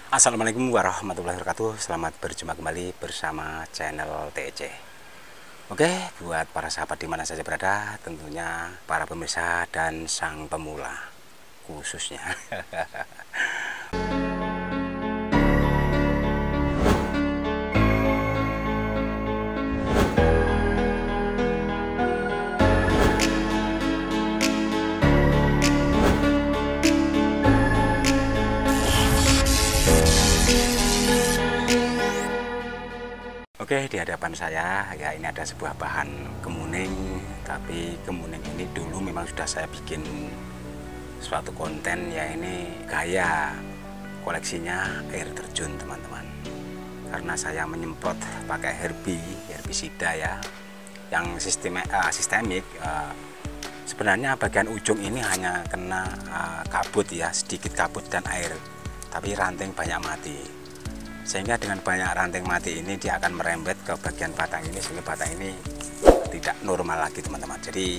Assalamualaikum warahmatullahi wabarakatuh. Selamat berjumpa kembali bersama channel TEC. Oke, buat para sahabat di mana saja berada, tentunya para pemirsa dan sang pemula khususnya. Oke, di hadapan saya ya ini ada sebuah bahan kemuning, tapi kemuning ini dulu memang sudah saya bikin suatu konten ya, ini gaya koleksinya air terjun teman-teman. Karena saya menyemprot pakai herbisida ya, yang sistemik. Sebenarnya bagian ujung ini hanya kena kabut ya, sedikit kabut dan air, tapi ranting banyak mati. Sehingga dengan banyak ranting mati ini dia akan merembet ke bagian batang ini, sehingga batang ini tidak normal lagi teman-teman. Jadi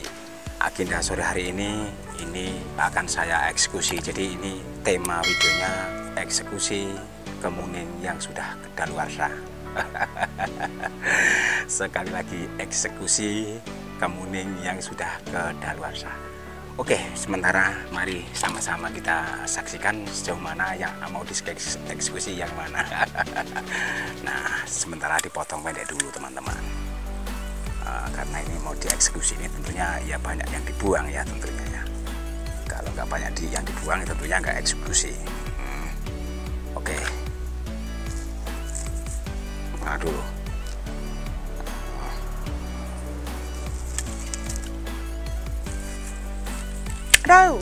agenda sore hari ini akan saya eksekusi. Jadi ini tema videonya eksekusi kemuning yang sudah kedaluarsa. Sekali lagi, eksekusi kemuning yang sudah kedaluarsa. Oke, sementara mari sama-sama kita saksikan sejauh mana yang mau dieksekusi yang mana. Nah, sementara dipotong pendek dulu teman-teman. Karena ini mau dieksekusi ini tentunya ya banyak yang dibuang ya tentunya ya. Kalau nggak banyak yang dibuang tentunya nggak eksekusi. Oke. Nah dulu. Aduh.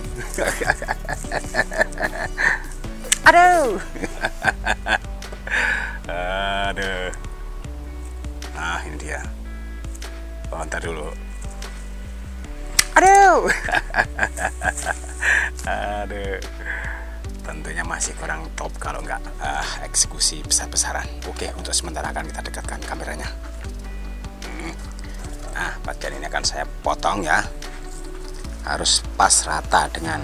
Aduh. Aduh. Nah, ini dia. Oh, ntar dulu. Aduh. Aduh. Tentunya masih kurang top kalau nggak eksekusi besar-besaran. Oke, untuk sementara akan kita dekatkan kameranya. Nah, bagian ini akan saya potong ya. Harus pas rata dengan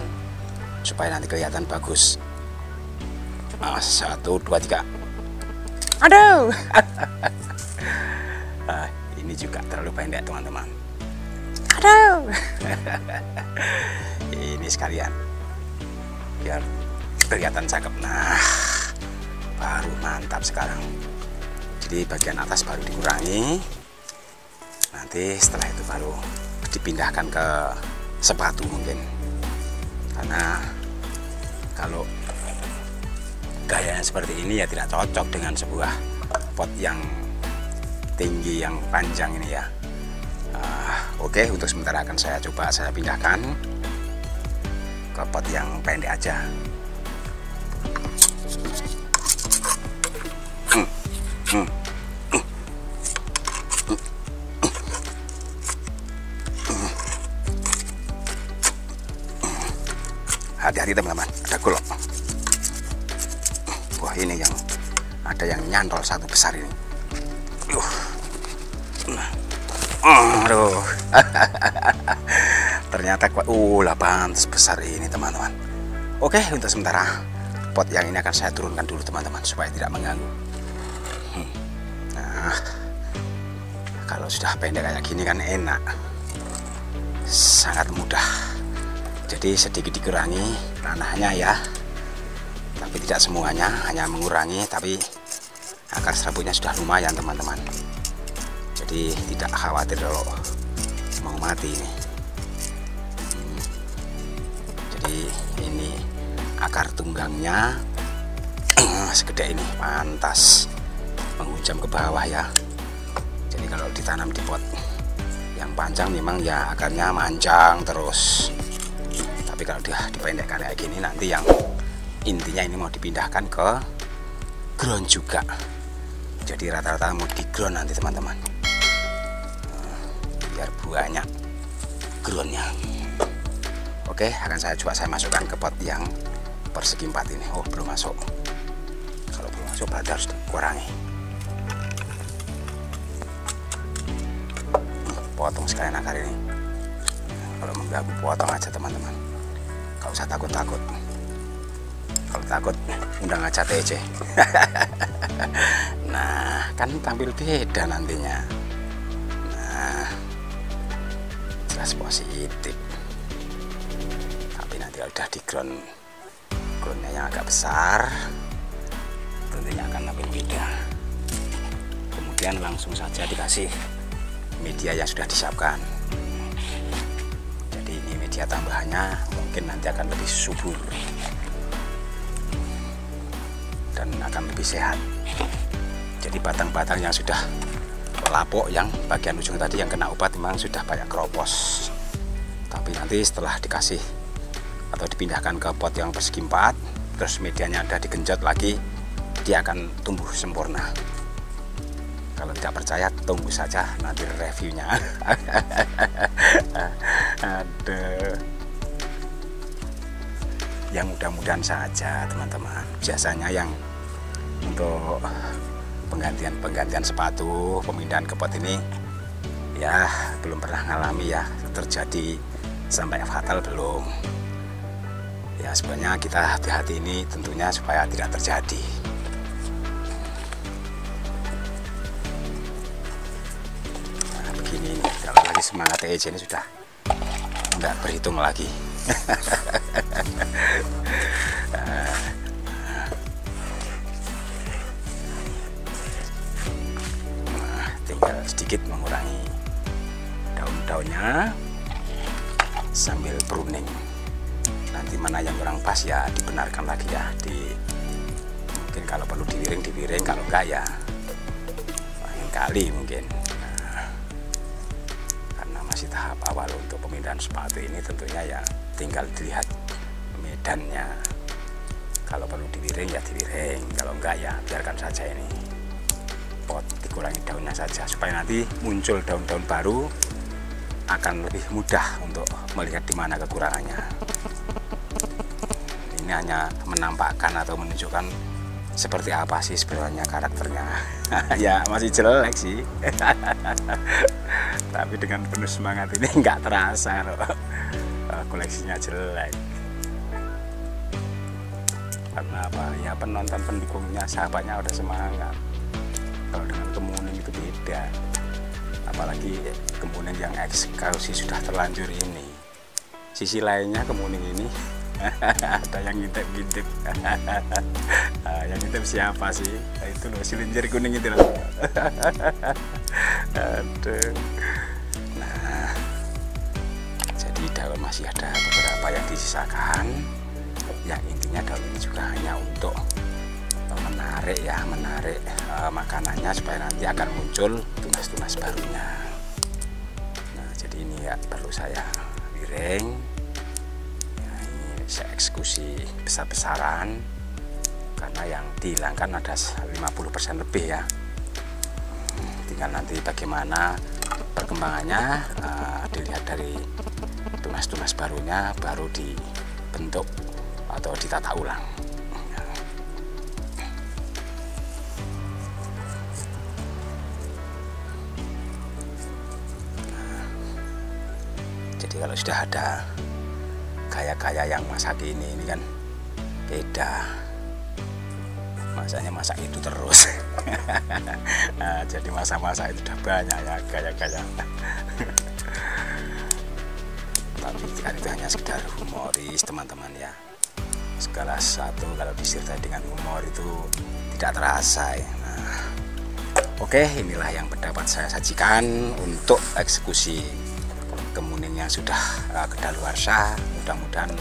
supaya nanti kelihatan bagus. 1, 2, 3. Aduh. Ini juga terlalu pendek teman-teman. Aduh. Ini sekalian biar kelihatan cakep. Nah, baru mantap sekarang. Jadi bagian atas baru dikurangi. Nanti setelah itu baru dipindahkan ke sepatu mungkin, karena kalau gayanya seperti ini ya tidak cocok dengan sebuah pot yang tinggi yang panjang ini ya. Oke, untuk sementara akan saya coba saya pindahkan ke pot yang pendek aja. Hati-hati teman-teman, ada golok. Wah, ini yang ada yang nyantol satu besar ini. Aduh. Ternyata kuat. Lah pantas besar ini teman-teman. Oke, untuk sementara pot yang ini akan saya turunkan dulu teman-teman supaya tidak mengganggu. Nah, kalau sudah pendek kayak gini kan enak, sangat mudah. Jadi sedikit dikurangi ranahnya ya, tapi tidak semuanya, hanya mengurangi. Tapi akar serabutnya sudah lumayan teman-teman, jadi tidak khawatir kalau mau mati ini. Jadi ini akar tunggangnya segede ini, pantas menghujam ke bawah ya. Jadi kalau ditanam di pot yang panjang memang ya akarnya manjang terus. Tapi kalau dia dipendekkan kayak gini, nanti yang intinya ini mau dipindahkan ke ground juga. Jadi rata-rata mau di ground nanti teman-teman, biar banyak groundnya. Oke, akan saya masukkan ke pot yang persegi 4 ini. Oh, belum masuk. Kalau belum masuk berarti harus dikurangi. Potong sekalian akar ini. Kalau mengganggu potong aja teman-teman, gak usah takut-takut. Kalau takut undang aja TJ. Nah, kan tampil beda nantinya. Nah, jelas positif. Tapi nanti kalau udah di groundnya yang agak besar, tentunya akan tampil beda. Kemudian langsung saja dikasih media yang sudah disiapkan. Jadi ini media tambahannya mungkin nanti akan lebih subur dan akan lebih sehat. Jadi batang-batang yang sudah lapuk, yang bagian ujung tadi yang kena obat memang sudah banyak keropos. Tapi nanti setelah dikasih atau dipindahkan ke pot yang persegi 4, terus medianya ada digenjot lagi, dia akan tumbuh sempurna. Kalau tidak percaya, tunggu saja nanti reviewnya. Aduh. Yang mudah-mudahan saja teman-teman. Biasanya yang untuk penggantian sepatu, pemindahan ke pot ini ya belum pernah ngalami ya terjadi sampai fatal, belum. Ya sebenarnya kita hati-hati ini tentunya supaya tidak terjadi. Nah, begini nih, kalau lagi semangat TJ ini sudah tidak berhitung lagi. Tinggal sedikit mengurangi daun-daunnya sambil pruning. Nanti mana yang kurang pas ya dibenarkan lagi ya, mungkin kalau perlu diwiring, kalau enggak ya lain kali mungkin. Nah, karena masih tahap awal untuk pemindahan sepatu ini, tentunya ya tinggal dilihat medannya. Kalau perlu diwiring ya diwiring, kalau enggak ya biarkan saja ini pot, dikurangi daunnya saja supaya nanti muncul daun-daun baru akan lebih mudah untuk melihat di mana kekurangannya. Ini hanya menampakkan atau menunjukkan seperti apa sih sebenarnya karakternya. Ya masih jelek sih. Tapi dengan penuh semangat ini nggak terasa loh koleksinya jelek. Karena apa? Ya penonton pendukungnya, sahabatnya udah semangat. Kalau dengan kemuning itu beda. Apalagi kemuning yang eksklusi sudah terlanjur ini. Sisi lainnya kemuning ini ada yang ngintip-ngintip. Yang ngintip siapa sih? Itu loh, silinjer kuning itu loh. Aduh. Nah, jadi daun masih ada beberapa yang disisakan. Yang intinya daun ini juga hanya untuk menarik makanannya supaya nanti akan muncul tunas-tunas barunya. Nah, jadi ini ya perlu saya wiring. Ya, ini saya eksekusi besar-besaran karena yang dihilangkan ada 50% lebih ya. Tinggal nanti bagaimana perkembangannya, dilihat dari tunas-tunas barunya, baru dibentuk atau ditata ulang. Jadi kalau sudah ada gaya-gaya yang masa kini ini kan beda, masanya masak itu terus. Nah, jadi masa-masa itu udah banyak ya gaya-gaya. Tapi kan itu hanya sekedar humoris teman-teman ya. Segala sesuatu kalau disertai dengan humor itu tidak terasa ya. Nah, oke, inilah yang pendapat saya sajikan untuk eksekusi kemuning yang sudah kedaluarsa. Mudah-mudahan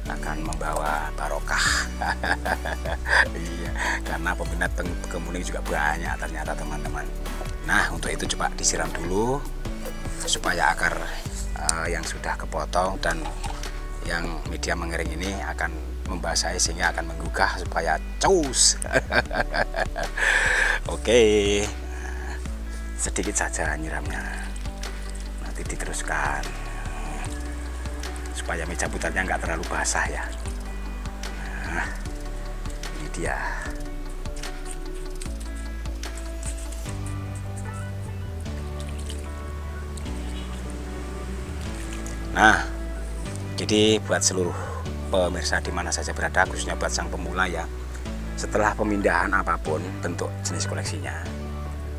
akan membawa barokah. Iya, karena peminat kemuning juga banyak ternyata teman-teman. Nah, untuk itu coba disiram dulu supaya akar yang sudah kepotong dan yang media mengering ini akan membasahi sehingga akan menggugah supaya cus. Oke, sedikit saja nyiramnya, nanti diteruskan supaya meja putarnya nggak terlalu basah ya. Nah, ini dia. Nah, jadi buat seluruh pemirsa di mana saja berada, khususnya buat sang pemula ya, setelah pemindahan apapun bentuk jenis koleksinya,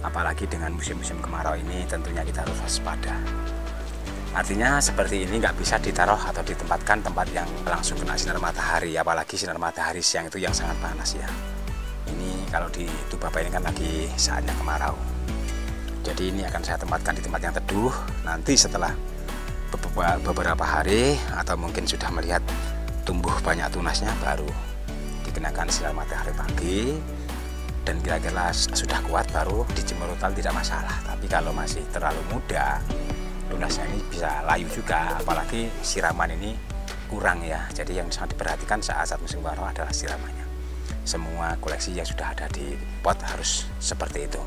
apalagi dengan musim-musim kemarau ini, tentunya kita harus waspada. Artinya seperti ini nggak bisa ditaruh atau ditempatkan tempat yang langsung kena sinar matahari, apalagi sinar matahari siang itu yang sangat panas ya. Ini kalau di Bapak ini kan lagi saatnya kemarau. Jadi ini akan saya tempatkan di tempat yang teduh. Nanti setelah beberapa hari atau mungkin sudah melihat tumbuh banyak tunasnya, baru dikenakan sinar matahari pagi, dan kira-kira sudah kuat baru dijemur total, tidak masalah. Tapi kalau masih terlalu muda, tunasnya ini bisa layu juga, apalagi siraman ini kurang ya. Jadi yang sangat diperhatikan saat musim kemarau adalah siramannya. Semua koleksi yang sudah ada di pot harus seperti itu,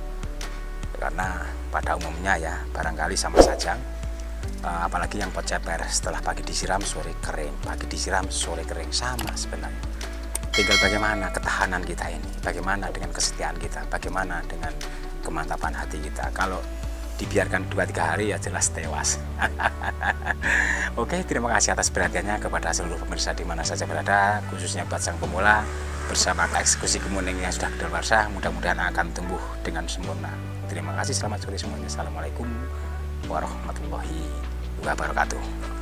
karena pada umumnya ya barangkali sama saja, apalagi yang pot ceper, setelah pagi disiram sore kering, pagi disiram sore kering, sama sebenarnya. Tinggal bagaimana ketahanan kita ini, bagaimana dengan kesetiaan kita, bagaimana dengan kemantapan hati kita. Kalau dibiarkan 2-3 hari ya jelas tewas. Oke, terima kasih atas perhatiannya kepada seluruh pemirsa di mana saja berada, khususnya buat sang pemula bersama eksekusi kemuning yang sudah kedaluarsa, mudah-mudahan akan tumbuh dengan sempurna. Terima kasih, selamat sore semuanya. Assalamualaikum warahmatullahi wabarakatuh.